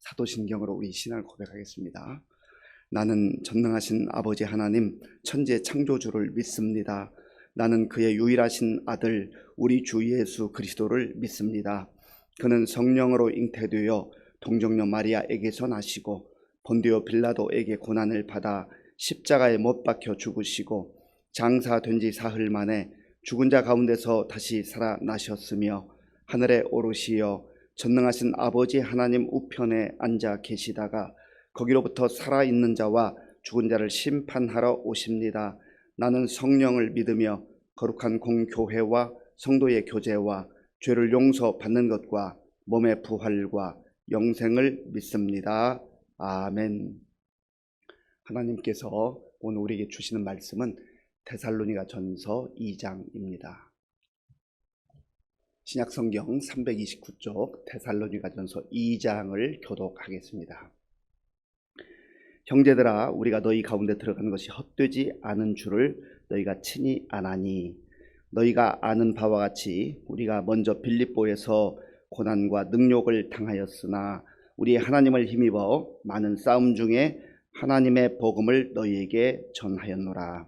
사도신경으로 우리 신앙을 고백하겠습니다. 나는 전능하신 아버지 하나님 천지의 창조주를 믿습니다. 나는 그의 유일하신 아들 우리 주 예수 그리스도를 믿습니다. 그는 성령으로 잉태되어 동정녀 마리아에게서 나시고 본디오 빌라도에게 고난을 받아 십자가에 못 박혀 죽으시고 장사된 지 사흘 만에 죽은 자 가운데서 다시 살아나셨으며 하늘에 오르시어 전능하신 아버지 하나님 우편에 앉아 계시다가 거기로부터 살아있는 자와 죽은 자를 심판하러 오십니다. 나는 성령을 믿으며 거룩한 공교회와 성도의 교제와 죄를 용서받는 것과 몸의 부활과 영생을 믿습니다. 아멘. 하나님께서 오늘 우리에게 주시는 말씀은 데살로니가 전서 2장입니다. 신약성경 329쪽 데살로니가 전서 2장을 교독하겠습니다. 형제들아, 우리가 너희 가운데 들어간 것이 헛되지 않은 줄을 너희가 친히 아나니, 너희가 아는 바와 같이 우리가 먼저 빌립보에서 고난과 능욕을 당하였으나 우리 하나님을 힘입어 많은 싸움 중에 하나님의 복음을 너희에게 전하였노라.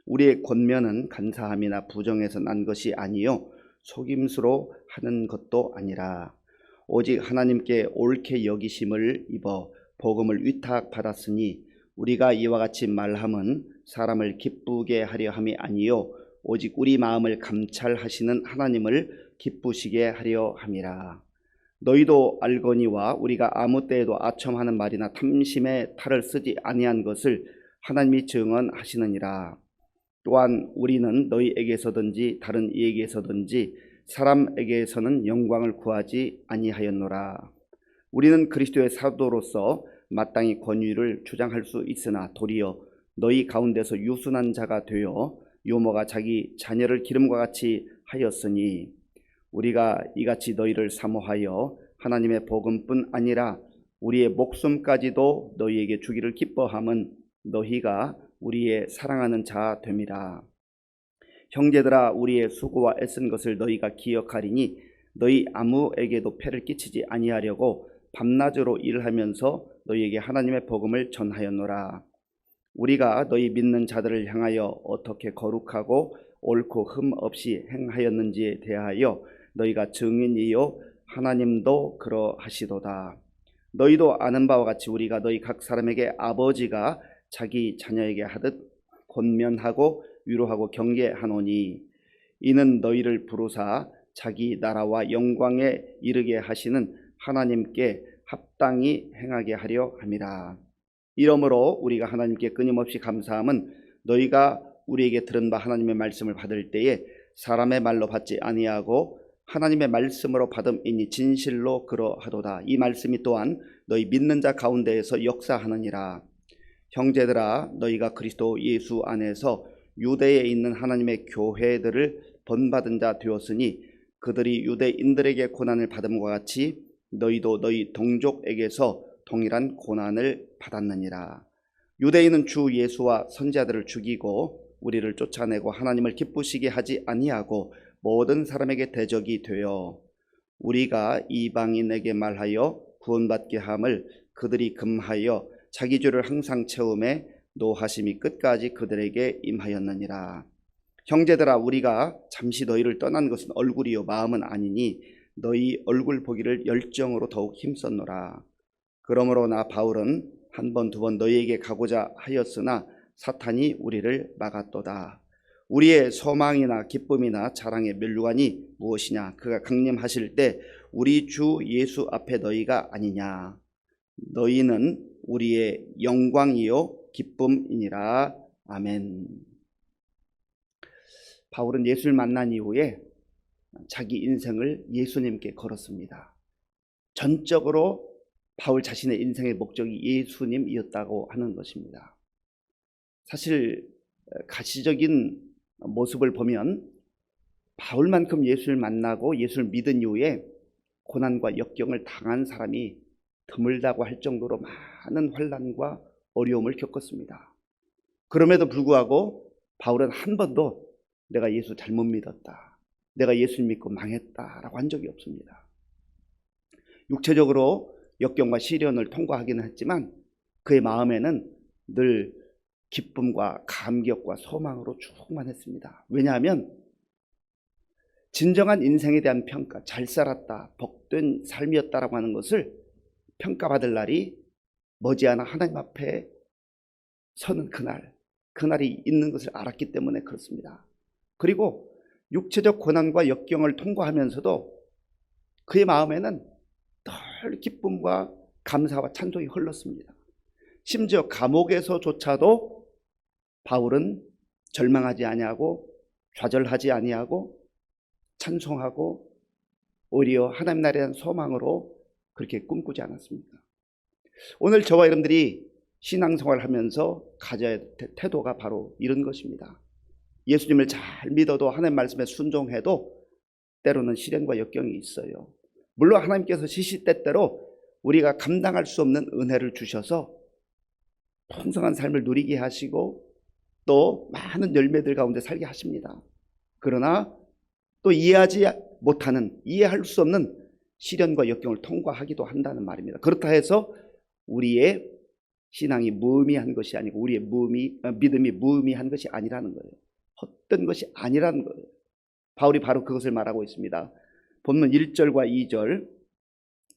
우리의 권면은 간사함이나 부정에서 난 것이 아니요 속임수로 하는 것도 아니라 오직 하나님께 옳게 여기심을 입어 복음을 위탁받았으니 우리가 이와 같이 말함은 사람을 기쁘게 하려 함이 아니요 오직 우리 마음을 감찰하시는 하나님을 기쁘시게 하려 함이라. 너희도 알거니와 우리가 아무 때에도 아첨하는 말이나 탐심의 탈을 쓰지 아니한 것을 하나님이 증언하시느니라. 또한 우리는 너희에게서든지 다른 이에게서든지 사람에게서는 영광을 구하지 아니하였노라. 우리는 그리스도의 사도로서 마땅히 권위를 주장할 수 있으나 도리어 너희 가운데서 유순한 자가 되어 요모가 자기 자녀를 기름과 같이 하였으니 우리가 이같이 너희를 사모하여 하나님의 복음뿐 아니라 우리의 목숨까지도 너희에게 주기를 기뻐함은 너희가 우리의 사랑하는 자 됨이라. 형제들아, 우리의 수고와 애쓴 것을 너희가 기억하리니 너희 아무에게도 폐를 끼치지 아니하려고 밤낮으로 일하면서 너희에게 하나님의 복음을 전하였노라. 우리가 너희 믿는 자들을 향하여 어떻게 거룩하고 옳고 흠 없이 행하였는지에 대하여 너희가 증인이요 하나님도 그러하시도다. 너희도 아는 바와 같이 우리가 너희 각 사람에게 아버지가 자기 자녀에게 하듯 권면하고 위로하고 경계하노니 이는 너희를 부르사 자기 나라와 영광에 이르게 하시는 하나님께 합당히 행하게 하려 함이라. 이러므로 우리가 하나님께 끊임없이 감사함은 너희가 우리에게 들은 바 하나님의 말씀을 받을 때에 사람의 말로 받지 아니하고 하나님의 말씀으로 받음이니 진실로 그러하도다. 이 말씀이 또한 너희 믿는 자 가운데에서 역사하느니라. 형제들아, 너희가 그리스도 예수 안에서 유대에 있는 하나님의 교회들을 본받은 자 되었으니 그들이 유대인들에게 고난을 받음과 같이 너희도 너희 동족에게서 동일한 고난을 받았느니라. 유대인은 주 예수와 선지자들을 죽이고 우리를 쫓아내고 하나님을 기쁘시게 하지 아니하고 모든 사람에게 대적이 되어 우리가 이방인에게 말하여 구원받게 함을 그들이 금하여 자기 죄를 항상 채우매 노하심이 끝까지 그들에게 임하였느니라. 형제들아, 우리가 잠시 너희를 떠난 것은 얼굴이요 마음은 아니니 너희 얼굴 보기를 열정으로 더욱 힘썼노라. 그러므로 나 바울은 한 번 두 번 너희에게 가고자 하였으나 사탄이 우리를 막았도다. 우리의 소망이나 기쁨이나 자랑의 면류관이 무엇이냐? 그가 강림하실 때 우리 주 예수 앞에 너희가 아니냐? 너희는 우리의 영광이요 기쁨이니라. 아멘. 바울은 예수를 만난 이후에 자기 인생을 예수님께 걸었습니다. 전적으로 바울 자신의 인생의 목적이 예수님이었다고 하는 것입니다. 사실 가시적인 모습을 보면 바울만큼 예수를 만나고 예수를 믿은 이후에 고난과 역경을 당한 사람이 드물다고 할 정도로 많은 환난과 어려움을 겪었습니다. 그럼에도 불구하고 바울은 한 번도 내가 예수 잘못 믿었다, 내가 예수 믿고 망했다라고 한 적이 없습니다. 육체적으로 역경과 시련을 통과하기는 했지만 그의 마음에는 늘 기쁨과 감격과 소망으로 충만했습니다. 왜냐하면 진정한 인생에 대한 평가, 잘 살았다, 복된 삶이었다라고 하는 것을 평가받을 날이 머지않아 하나님 앞에 서는 그날이 있는 것을 알았기 때문에 그렇습니다. 그리고 육체적 고난과 역경을 통과하면서도 그의 마음에는 늘 기쁨과 감사와 찬송이 흘렀습니다. 심지어 감옥에서조차도 바울은 절망하지 아니하고 좌절하지 아니하고 찬송하고 오히려 하나님 나라에 대한 소망으로 그렇게 꿈꾸지 않았습니까? 오늘 저와 여러분들이 신앙생활을 하면서 가져야 될 태도가 바로 이런 것입니다. 예수님을 잘 믿어도 하나님 말씀에 순종해도 때로는 시련과 역경이 있어요. 물론 하나님께서 시시때때로 우리가 감당할 수 없는 은혜를 주셔서 풍성한 삶을 누리게 하시고 또 많은 열매들 가운데 살게 하십니다. 그러나 또 이해할 수 없는 시련과 역경을 통과하기도 한다는 말입니다. 그렇다 해서 우리의 신앙이 무의미한 것이 아니고 우리의 믿음이 무의미한 것이 아니라는 거예요. 헛된 것이 아니라는 거예요. 바울이 바로 그것을 말하고 있습니다. 본문 1절과 2절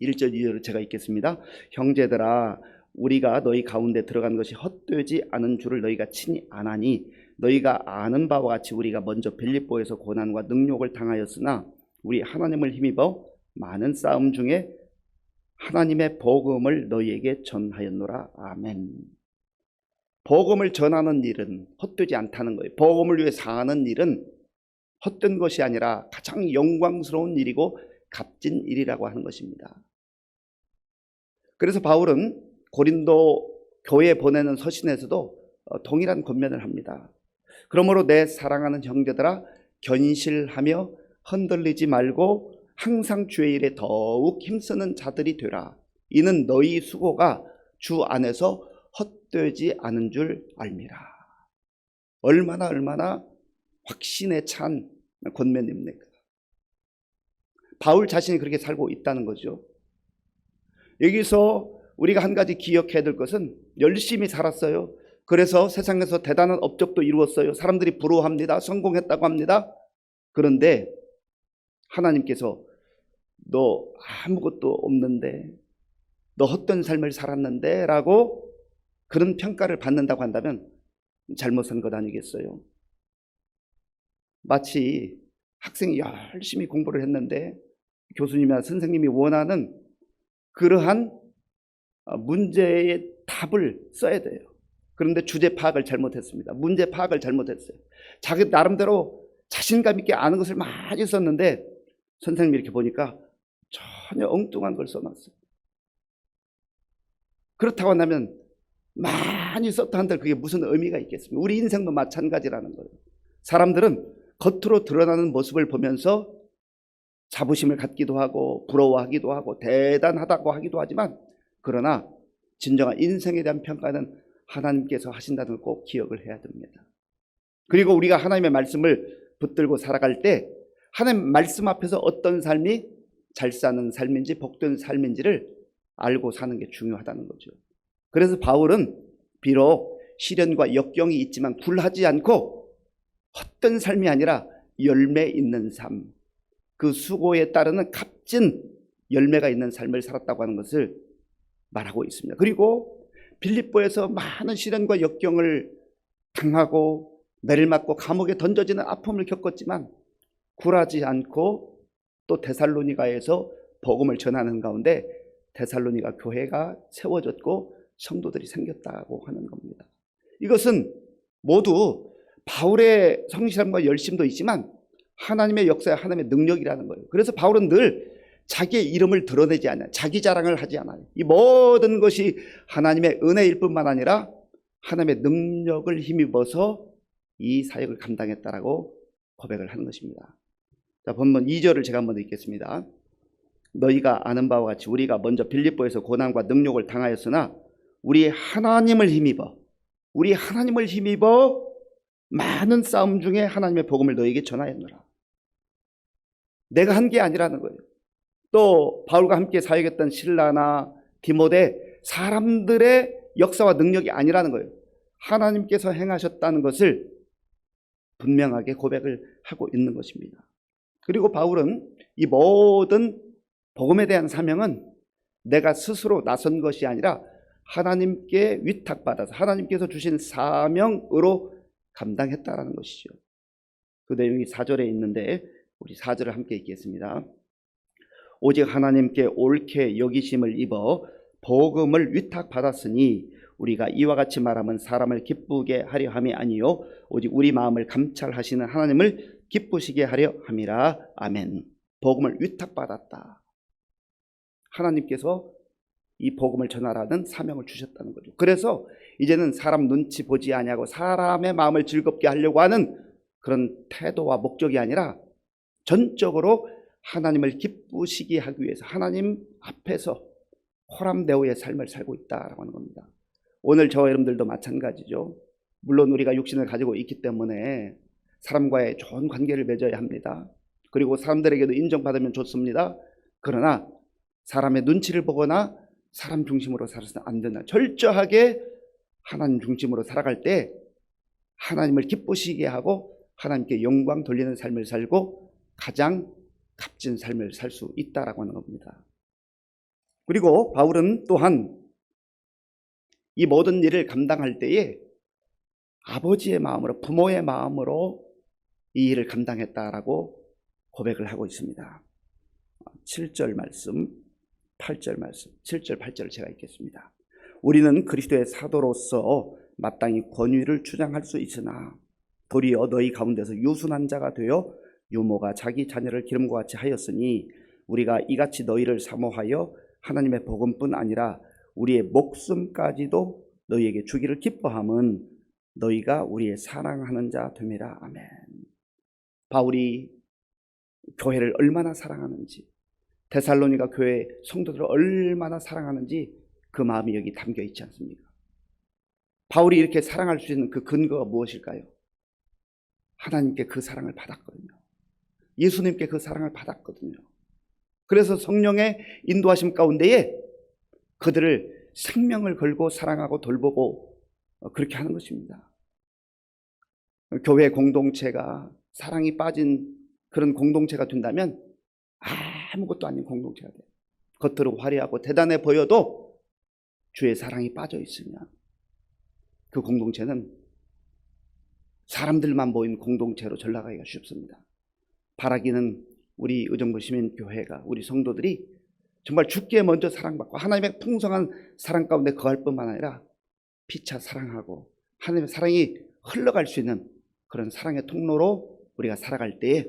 1절 2절을 제가 읽겠습니다. 형제들아 우리가 너희 가운데 들어간 것이 헛되지 않은 줄을 너희가 친히 아나니 너희가 아는 바와 같이 우리가 먼저 빌립보에서 고난과 능욕을 당하였으나 우리 하나님을 힘입어 많은 싸움 중에 하나님의 복음을 너희에게 전하였노라. 아멘. 복음을 전하는 일은 헛되지 않다는 거예요. 복음을 위해 사는 일은 헛된 것이 아니라 가장 영광스러운 일이고 값진 일이라고 하는 것입니다. 그래서 바울은 고린도 교회에 보내는 서신에서도 동일한 권면을 합니다. 그러므로 내 사랑하는 형제들아 견실하며 흔들리지 말고 항상 주의 일에 더욱 힘쓰는 자들이 되라. 이는 너희 수고가 주 안에서 헛되지 않은 줄 알미라. 얼마나 확신에 찬 권면입니까? 바울 자신이 그렇게 살고 있다는 거죠. 여기서 우리가 한 가지 기억해야 될 것은 열심히 살았어요. 그래서 세상에서 대단한 업적도 이루었어요. 사람들이 부러워합니다. 성공했다고 합니다. 그런데 하나님께서 너 아무것도 없는데, 너 헛된 삶을 살았는데 라고 그런 평가를 받는다고 한다면 잘못 산 것 아니겠어요? 마치 학생이 열심히 공부를 했는데 교수님이나 선생님이 원하는 그러한 문제의 답을 써야 돼요. 그런데 주제 파악을 잘못했습니다. 문제 파악을 잘못했어요. 자기 나름대로 자신감 있게 아는 것을 많이 썼는데 선생님이 이렇게 보니까 전혀 엉뚱한 걸 써놨어요. 그렇다고 한다면 많이 썼다 한들 그게 무슨 의미가 있겠습니까? 우리 인생도 마찬가지라는 거예요. 사람들은 겉으로 드러나는 모습을 보면서 자부심을 갖기도 하고 부러워하기도 하고 대단하다고 하기도 하지만 그러나 진정한 인생에 대한 평가는 하나님께서 하신다는 걸 꼭 기억을 해야 됩니다. 그리고 우리가 하나님의 말씀을 붙들고 살아갈 때 하나님 말씀 앞에서 어떤 삶이 잘 사는 삶인지 복된 삶인지를 알고 사는 게 중요하다는 거죠. 그래서 바울은 비록 시련과 역경이 있지만 굴하지 않고 헛된 삶이 아니라 열매 있는 삶, 그 수고에 따르는 값진 열매가 있는 삶을 살았다고 하는 것을 말하고 있습니다. 그리고 빌립보에서 많은 시련과 역경을 당하고 매를 맞고 감옥에 던져지는 아픔을 겪었지만 굴하지 않고 또 데살로니가에서 복음을 전하는 가운데 데살로니가 교회가 세워졌고 성도들이 생겼다고 하는 겁니다. 이것은 모두 바울의 성실함과 열심도 있지만 하나님의 역사와 하나님의 능력이라는 거예요. 그래서 바울은 늘 자기의 이름을 드러내지 않아요. 자기 자랑을 하지 않아요. 이 모든 것이 하나님의 은혜일 뿐만 아니라 하나님의 능력을 힘입어서 이 사역을 감당했다라고 고백을 하는 것입니다. 자, 본문 2절을 제가 한번 읽겠습니다. 너희가 아는 바와 같이 우리가 먼저 빌립보에서 고난과 능욕을 당하였으나 우리 하나님을 힘입어 많은 싸움 중에 하나님의 복음을 너희에게 전하였노라. 내가 한 게 아니라는 거예요. 또 바울과 함께 사역했던 실라나 디모데, 사람들의 역사와 능력이 아니라는 거예요. 하나님께서 행하셨다는 것을 분명하게 고백을 하고 있는 것입니다. 그리고 바울은 이 모든 복음에 대한 사명은 내가 스스로 나선 것이 아니라 하나님께 위탁받아서 하나님께서 주신 사명으로 감당했다라는 것이죠. 그 내용이 4절에 있는데 우리 4절을 함께 읽겠습니다. 오직 하나님께 옳게 여기심을 입어 복음을 위탁받았으니 우리가 이와 같이 말하면 사람을 기쁘게 하려 함이 아니요 오직 우리 마음을 감찰하시는 하나님을 기쁘시게 하려 함이라. 아멘. 복음을 위탁받았다. 하나님께서 이 복음을 전하라는 사명을 주셨다는 거죠. 그래서 이제는 사람 눈치 보지 아니하고 사람의 마음을 즐겁게 하려고 하는 그런 태도와 목적이 아니라 전적으로 하나님을 기쁘시게 하기 위해서 하나님 앞에서 호람대오의 삶을 살고 있다라고 하는 겁니다. 오늘 저와 여러분들도 마찬가지죠. 물론 우리가 육신을 가지고 있기 때문에 사람과의 좋은 관계를 맺어야 합니다. 그리고 사람들에게도 인정받으면 좋습니다. 그러나 사람의 눈치를 보거나 사람 중심으로 살아서는 안 된다. 철저하게 하나님 중심으로 살아갈 때 하나님을 기쁘시게 하고 하나님께 영광 돌리는 삶을 살고 가장 값진 삶을 살 수 있다라고 하는 겁니다. 그리고 바울은 또한 이 모든 일을 감당할 때에 아버지의 마음으로, 부모의 마음으로 이 일을 감당했다라고 고백을 하고 있습니다. 7절 말씀, 8절 말씀, 7절, 8절을 제가 읽겠습니다. 우리는 그리스도의 사도로서 마땅히 권위를 주장할 수 있으나 도리어 너희 가운데서 유순한 자가 되어 유모가 자기 자녀를 기름과 같이 하였으니 우리가 이같이 너희를 사모하여 하나님의 복음뿐 아니라 우리의 목숨까지도 너희에게 주기를 기뻐함은 너희가 우리의 사랑하는 자 됨이라. 아멘. 바울이 교회를 얼마나 사랑하는지, 데살로니가 교회 성도들을 얼마나 사랑하는지 그 마음이 여기 담겨 있지 않습니까? 바울이 이렇게 사랑할 수 있는 그 근거가 무엇일까요? 하나님께 그 사랑을 받았거든요. 예수님께 그 사랑을 받았거든요. 그래서 성령의 인도하심 가운데에 그들을 생명을 걸고 사랑하고 돌보고 그렇게 하는 것입니다. 교회 공동체가 사랑이 빠진 그런 공동체가 된다면 아무것도 아닌 공동체가 돼요. 겉으로 화려하고 대단해 보여도 주의 사랑이 빠져 있으면 그 공동체는 사람들만 모인 공동체로 전락하기가 쉽습니다. 바라기는 우리 의정부 시민교회가, 우리 성도들이 정말 주께 먼저 사랑받고 하나님의 풍성한 사랑 가운데 거할 뿐만 아니라 피차 사랑하고 하나님의 사랑이 흘러갈 수 있는 그런 사랑의 통로로 우리가 살아갈 때에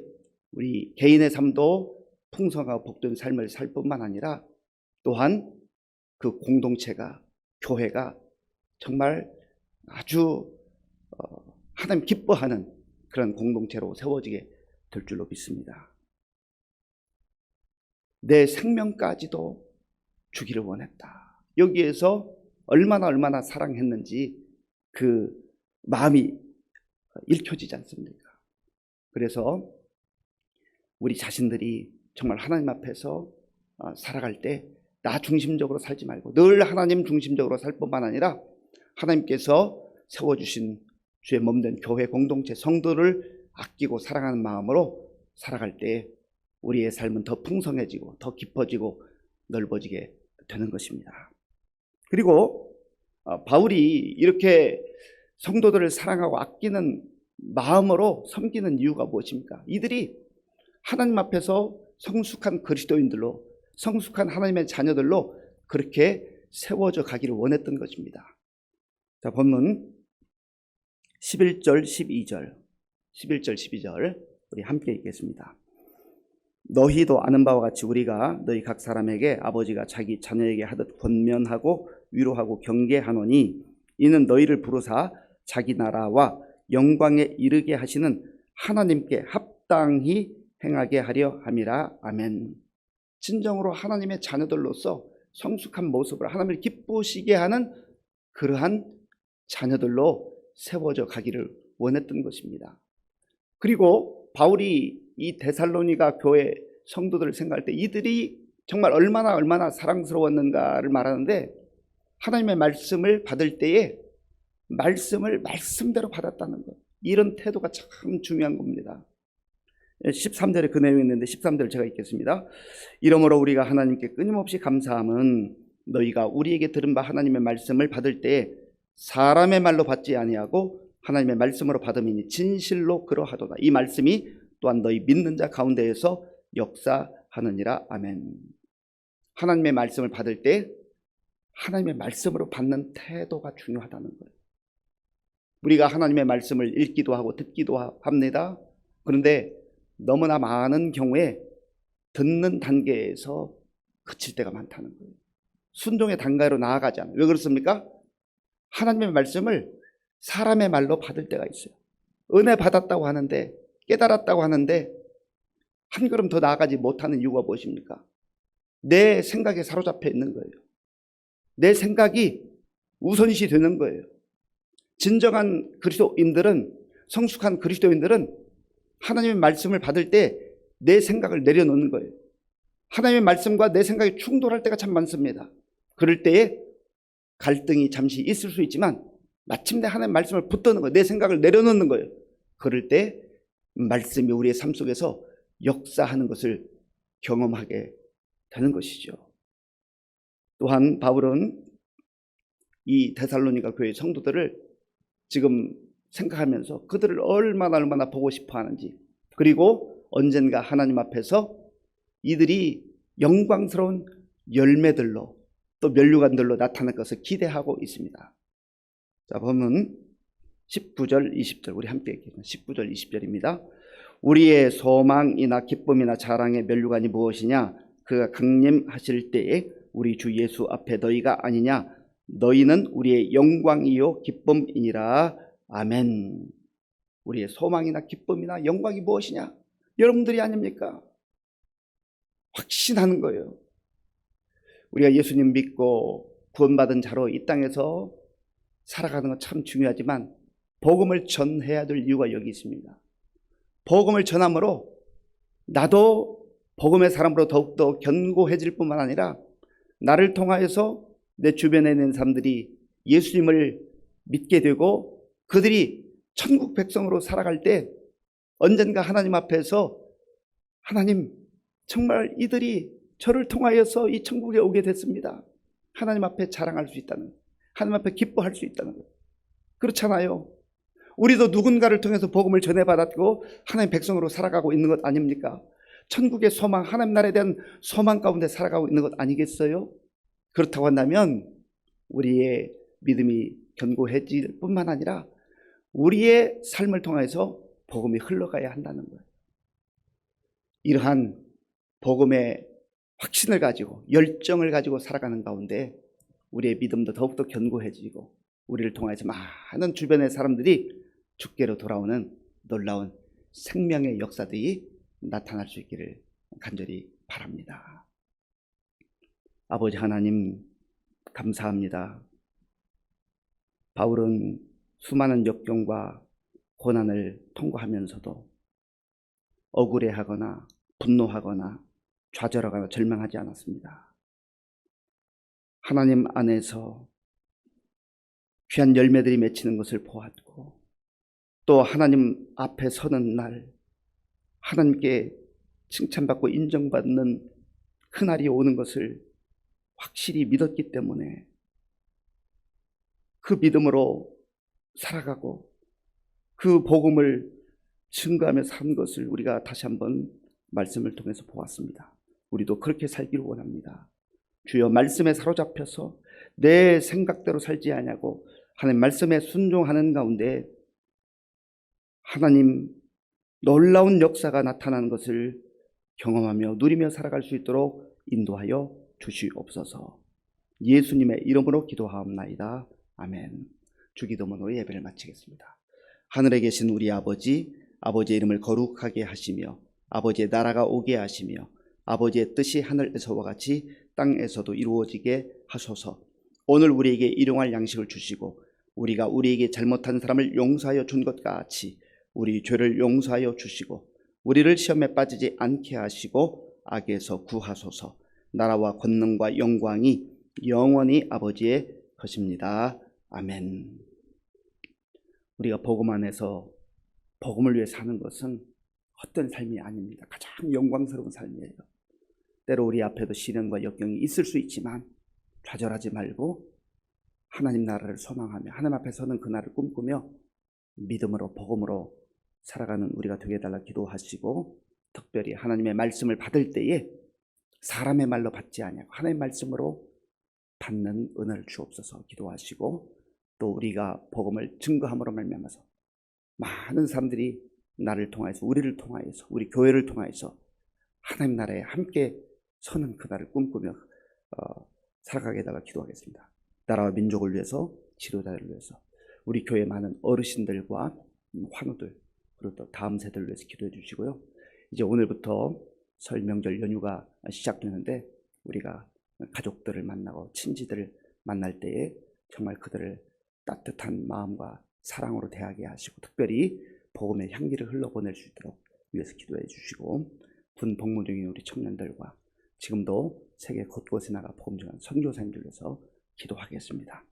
우리 개인의 삶도 풍성하고 복된 삶을 살 뿐만 아니라 또한 그 공동체가, 교회가 정말 아주 하나님 기뻐하는 그런 공동체로 세워지게 될 줄로 믿습니다. 내 생명까지도 주기를 원했다. 여기에서 얼마나 사랑했는지 그 마음이 읽혀지지 않습니까? 그래서 우리 자신들이 정말 하나님 앞에서 살아갈 때 나 중심적으로 살지 말고 늘 하나님 중심적으로 살 뿐만 아니라 하나님께서 세워주신 주의 몸된 교회 공동체 성도를 아끼고 사랑하는 마음으로 살아갈 때 우리의 삶은 더 풍성해지고 더 깊어지고 넓어지게 되는 것입니다. 그리고 바울이 이렇게 성도들을 사랑하고 아끼는 마음으로 섬기는 이유가 무엇입니까? 이들이 하나님 앞에서 성숙한 그리스도인들로, 성숙한 하나님의 자녀들로 그렇게 세워져 가기를 원했던 것입니다. 자, 본문 11절 12절 우리 함께 읽겠습니다. 너희도 아는 바와 같이 우리가 너희 각 사람에게 아버지가 자기 자녀에게 하듯 권면하고 위로하고 경계하노니 이는 너희를 부르사 자기 나라와 영광에 이르게 하시는 하나님께 합당히 행하게 하려 함이라. 아멘. 진정으로 하나님의 자녀들로서 성숙한 모습을 하나님을 기쁘시게 하는 그러한 자녀들로 세워져 가기를 원했던 것입니다. 그리고 바울이 이 데살로니가 교회 성도들을 생각할 때 이들이 정말 얼마나 사랑스러웠는가를 말하는데, 하나님의 말씀을 받을 때에 말씀을 말씀대로 받았다는 것, 이런 태도가 참 중요한 겁니다. 13절에 그 내용이 있는데 13절 제가 읽겠습니다. 이러므로 우리가 하나님께 끊임없이 감사함은 너희가 우리에게 들은 바 하나님의 말씀을 받을 때 사람의 말로 받지 아니하고 하나님의 말씀으로 받음이니 진실로 그러하도다. 이 말씀이 또한 너희 믿는 자 가운데에서 역사하느니라. 아멘. 하나님의 말씀을 받을 때 하나님의 말씀으로 받는 태도가 중요하다는 거예요. 우리가 하나님의 말씀을 읽기도 하고 듣기도 합니다. 그런데 너무나 많은 경우에 듣는 단계에서 그칠 때가 많다는 거예요. 순종의 단계로 나아가지 않아요. 왜 그렇습니까? 하나님의 말씀을 사람의 말로 받을 때가 있어요. 은혜 받았다고 하는데, 깨달았다고 하는데 한 걸음 더 나아가지 못하는 이유가 무엇입니까? 내 생각에 사로잡혀 있는 거예요. 내 생각이 우선시 되는 거예요. 진정한 그리스도인들은, 성숙한 그리스도인들은 하나님의 말씀을 받을 때 내 생각을 내려놓는 거예요. 하나님의 말씀과 내 생각이 충돌할 때가 참 많습니다. 그럴 때에 갈등이 잠시 있을 수 있지만 마침내 하나님의 말씀을 붙드는 거예요. 내 생각을 내려놓는 거예요. 그럴 때 말씀이 우리의 삶 속에서 역사하는 것을 경험하게 되는 것이죠. 또한 바울은 이 데살로니가 교회 성도들을 지금 생각하면서 그들을 얼마나 보고 싶어 하는지, 그리고 언젠가 하나님 앞에서 이들이 영광스러운 열매들로 또 면류관들로 나타날 것을 기대하고 있습니다. 자, 보면 19절 20절 우리 함께 읽겠습니다. 19절 20절입니다. 우리의 소망이나 기쁨이나 자랑의 면류관이 무엇이냐? 그가 강림하실 때에 우리 주 예수 앞에 너희가 아니냐? 너희는 우리의 영광이요 기쁨이니라. 아멘. 우리의 소망이나 기쁨이나 영광이 무엇이냐? 여러분들이 아닙니까? 확신하는 거예요. 우리가 예수님 믿고 구원받은 자로 이 땅에서 살아가는 건 참 중요하지만 복음을 전해야 될 이유가 여기 있습니다. 복음을 전함으로 나도 복음의 사람으로 더욱더 견고해질 뿐만 아니라 나를 통하여서 내 주변에 있는 사람들이 예수님을 믿게 되고 그들이 천국 백성으로 살아갈 때 언젠가 하나님 앞에서 하나님, 정말 이들이 저를 통하여서 이 천국에 오게 됐습니다. 하나님 앞에 자랑할 수 있다는, 하나님 앞에 기뻐할 수 있다는 것. 그렇잖아요. 우리도 누군가를 통해서 복음을 전해받았고 하나님 백성으로 살아가고 있는 것 아닙니까? 천국의 소망, 하나님 나라에 대한 소망 가운데 살아가고 있는 것 아니겠어요? 그렇다고 한다면 우리의 믿음이 견고해질 뿐만 아니라 우리의 삶을 통해서 복음이 흘러가야 한다는 거예요. 이러한 복음의 확신을 가지고 열정을 가지고 살아가는 가운데 우리의 믿음도 더욱더 견고해지고 우리를 통해서 많은 주변의 사람들이 주께로 돌아오는 놀라운 생명의 역사들이 나타날 수 있기를 간절히 바랍니다. 아버지 하나님, 감사합니다. 바울은 수많은 역경과 고난을 통과하면서도 억울해하거나 분노하거나 좌절하거나 절망하지 않았습니다. 하나님 안에서 귀한 열매들이 맺히는 것을 보았고 또 하나님 앞에 서는 날 하나님께 칭찬받고 인정받는 그날이 오는 것을 확실히 믿었기 때문에 그 믿음으로 살아가고 그 복음을 증거하며 산 것을 우리가 다시 한번 말씀을 통해서 보았습니다. 우리도 그렇게 살기를 원합니다. 주여, 말씀에 사로잡혀서 내 생각대로 살지 아니하고 하나님 말씀에 순종하는 가운데 하나님 놀라운 역사가 나타나는 것을 경험하며 누리며 살아갈 수 있도록 인도하여 주시옵소서. 예수님의 이름으로 기도하옵나이다. 아멘. 주기도문으로 예배를 마치겠습니다. 하늘에 계신 우리 아버지, 아버지의 이름을 거룩하게 하시며 아버지의 나라가 오게 하시며 아버지의 뜻이 하늘에서와 같이 땅에서도 이루어지게 하소서. 오늘 우리에게 일용할 양식을 주시고 우리가 우리에게 잘못한 사람을 용서하여 준 것 같이 우리 죄를 용서하여 주시고 우리를 시험에 빠지지 않게 하시고 악에서 구하소서. 나라와 권능과 영광이 영원히 아버지의 것입니다. 아멘. 우리가 복음 안에서 복음을 위해 사는 것은 헛된 삶이 아닙니다. 가장 영광스러운 삶이에요. 때로 우리 앞에도 시련과 역경이 있을 수 있지만 좌절하지 말고 하나님 나라를 소망하며 하나님 앞에 서는 그날을 꿈꾸며 믿음으로 복음으로 살아가는 우리가 되게 해달라 기도하시고, 특별히 하나님의 말씀을 받을 때에 사람의 말로 받지 아니하고 하나님의 말씀으로 받는 은혜를 주옵소서 기도하시고, 또 우리가 복음을 증거함으로 말미암아서 많은 사람들이 나를 통하여서, 우리를 통하여서, 우리 교회를 통하여서 하나님 나라에 함께 서는 그날을 꿈꾸며 살아가게 해달라 기도하겠습니다. 나라와 민족을 위해서, 지도자들을 위해서, 우리 교회 많은 어르신들과 환우들, 그리고 또 다음 세대를 위해서 기도해 주시고요. 이제 오늘부터 설 명절 연휴가 시작되는데 우리가 가족들을 만나고 친지들을 만날 때에 정말 그들을 따뜻한 마음과 사랑으로 대하게 하시고, 특별히 복음의 향기를 흘러보낼 수 있도록 위해서 기도해 주시고, 군 복무 중인 우리 청년들과 지금도 세계 곳곳에 나가 복음 전하는 선교사님들 위해서 기도하겠습니다.